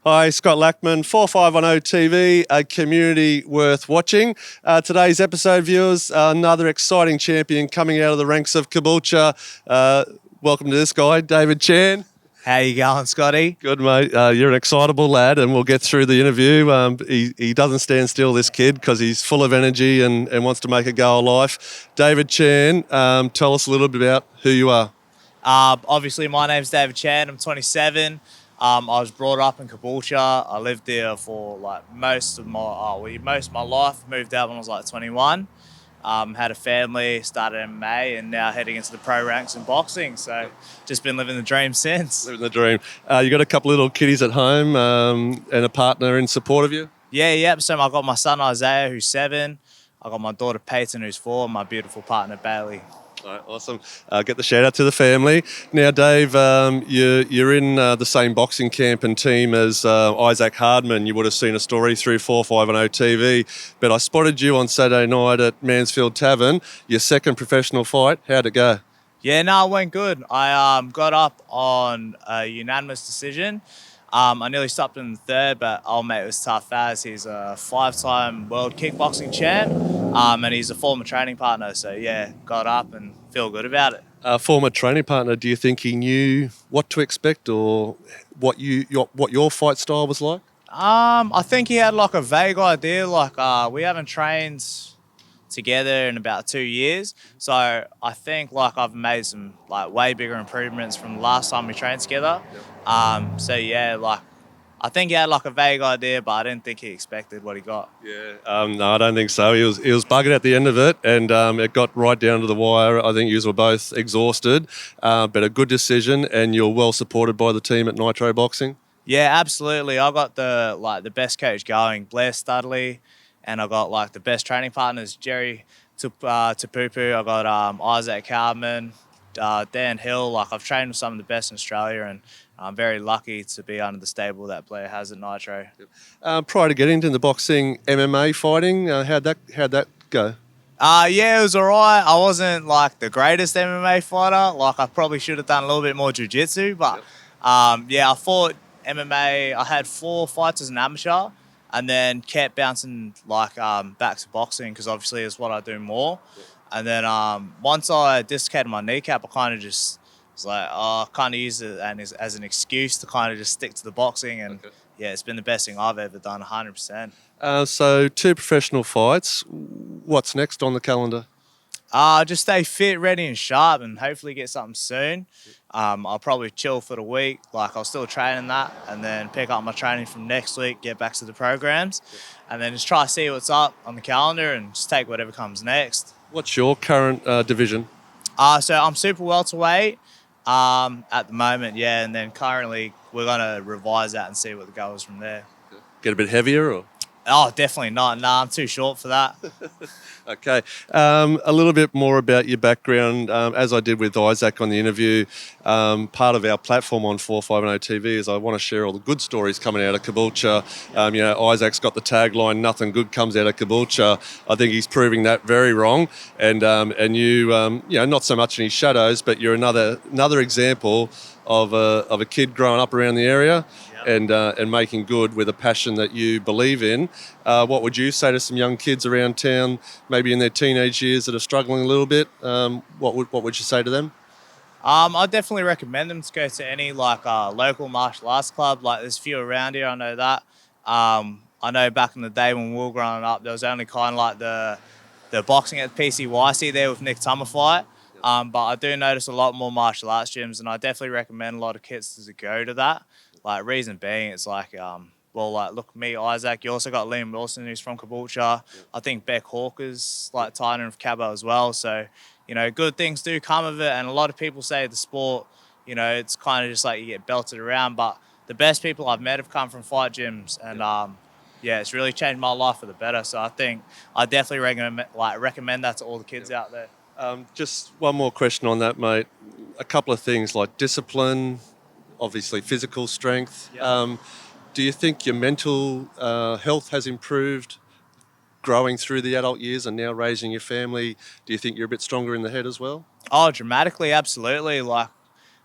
Hi, Scott Lackman, 4510 TV, a community worth watching. Today's episode, viewers, another exciting champion coming out of the ranks of Caboolture. Welcome to this guy, David Chan. How you going, Scotty? Good, mate. You're an excitable lad, and we'll get through the interview. He doesn't stand still, this kid, because he's full of energy and wants to make a go of life. David Chan, tell us a little bit about who you are. Obviously, my name's David Chan. I'm 27. I was brought up in Caboolture. I lived there for most of my life. Moved out when I was 21. Had a family, started MMA, and now heading into the pro ranks in boxing. So just been living the dream since. Living the dream. You got a couple little kiddies at home and a partner in support of you? Yeah. So I got my son Isaiah, who's 7. I got my daughter Peyton, who's 4, and my beautiful partner Bailey. All right, awesome. Get the shout out to the family. Now, Dave, you're in the same boxing camp and team as Isaac Hardman. You would have seen a story through 4510 TV. But I spotted you on Saturday night at Mansfield Tavern, your second professional fight. How'd it go? Yeah, no, it went good. I got up on a unanimous decision. I nearly stopped in the third, but old mate was tough as. He's a 5-time world kickboxing champ, and he's a former training partner. So yeah, got up and feel good about it. Former training partner, do you think he knew what to expect or what your fight style was like? I think he had a vague idea. We haven't trained together in about 2 years, so I think I've made some way bigger improvements from the last time we trained together. So yeah, I think he had a vague idea, but I didn't think he expected what he got. Yeah, no, I don't think so. He was buggered at the end of it, and it got right down to the wire. I think you were both exhausted, but a good decision, and you're well supported by the team at Nitro Boxing. Yeah, absolutely. I got the best coach going, Blair Studley, and I got the best training partners, Jerry Tapupu. I got Isaac Hardman, Dan Hill. I've trained with some of the best in Australia, and I'm very lucky to be under the stable that Blair has at Nitro. Prior to getting into the boxing, MMA fighting, how'd that go? Yeah, it was all right. I wasn't the greatest MMA fighter. I probably should have done a little bit more jiu-jitsu, but yeah, I fought MMA. I had 4 fights as an amateur, and then kept bouncing back to boxing because obviously it's what I do more. And then once I dislocated my kneecap, I kind of just was I kind of used it as an excuse to kind of just stick to the boxing. And yeah, it's been the best thing I've ever done, 100%. So 2 professional fights. What's next on the calendar? Just stay fit, ready and sharp, and hopefully get something soon. I'll probably chill for the week. I'll still train in that, and then pick up my training from next week, get back to the programs, and then just try to see what's up on the calendar and just take whatever comes next. What's your current division? So I'm super welterweight at the moment, yeah, and then currently we're going to revise that and see what the goal is from there. Get a bit heavier, or? Oh, definitely not. No, I'm too short for that. Okay. A little bit more about your background. As I did with Isaac on the interview, part of our platform on 4510 TV is I want to share all the good stories coming out of Caboolture. Isaac's got the tagline, "Nothing good comes out of Caboolture." I think he's proving that very wrong. And you, not so much in his shadows, but you're another example of a kid growing up around the area. And making good with a passion that you believe in. What would you say to some young kids around town, maybe in their teenage years, that are struggling a little bit? What would you say to them? I'd definitely recommend them to go to any local martial arts club. There's a few around here, I know that. I know back in the day when we were growing up, there was only kind of the boxing at PCYC there with Nick Tummerfight. But I do notice a lot more martial arts gyms, and I definitely recommend a lot of kids to go to that. Reason being, it's look, me, Isaac, you also got Liam Wilson, who's from Caboolture. I think Beck Hawker's tied in with Cabo as well. So, good things do come of it. And a lot of people say the sport, it's kind of just you get belted around. But the best people I've met have come from fight gyms. And, it's really changed my life for the better. So I think I definitely recommend that to all the kids out there. Just one more question on that, mate. A couple of things like discipline, obviously physical strength. Yep. Do you think your mental health has improved growing through the adult years and now raising your family? Do you think you're a bit stronger in the head as well? Oh, dramatically, absolutely.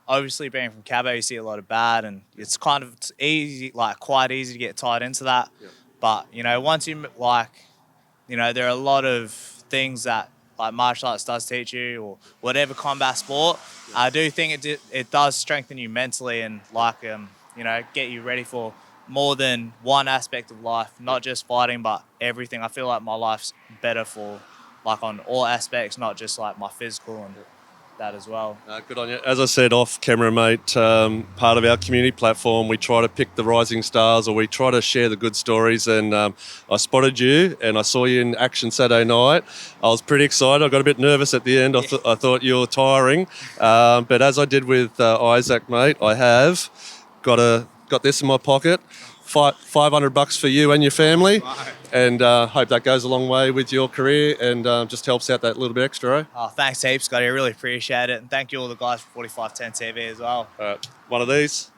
obviously being from Cabo, you see a lot of bad, and it's kind of easy, like quite easy to get tied into that. Yeah. But once you like, there are a lot of things that like martial arts does teach you, or whatever combat sport. I do think it does strengthen you mentally and like get you ready for more than one aspect of life, not just fighting but everything. I feel like my life's better for like on all aspects, not just like my physical and that as well. Good on you. As I said off camera, mate, part of our community platform, we try to pick the rising stars, or we try to share the good stories. And I spotted you and I saw you in action Saturday night. I was pretty excited. I got a bit nervous at the end. I thought you were tiring. But as I did with Isaac, mate, I have got this in my pocket. $500 for you and your family. Right. And hope that goes a long way with your career and just helps out that little bit extra, eh? Oh, thanks heaps, Scotty. I really appreciate it. And thank you all the guys for 4510 TV as well. One of these.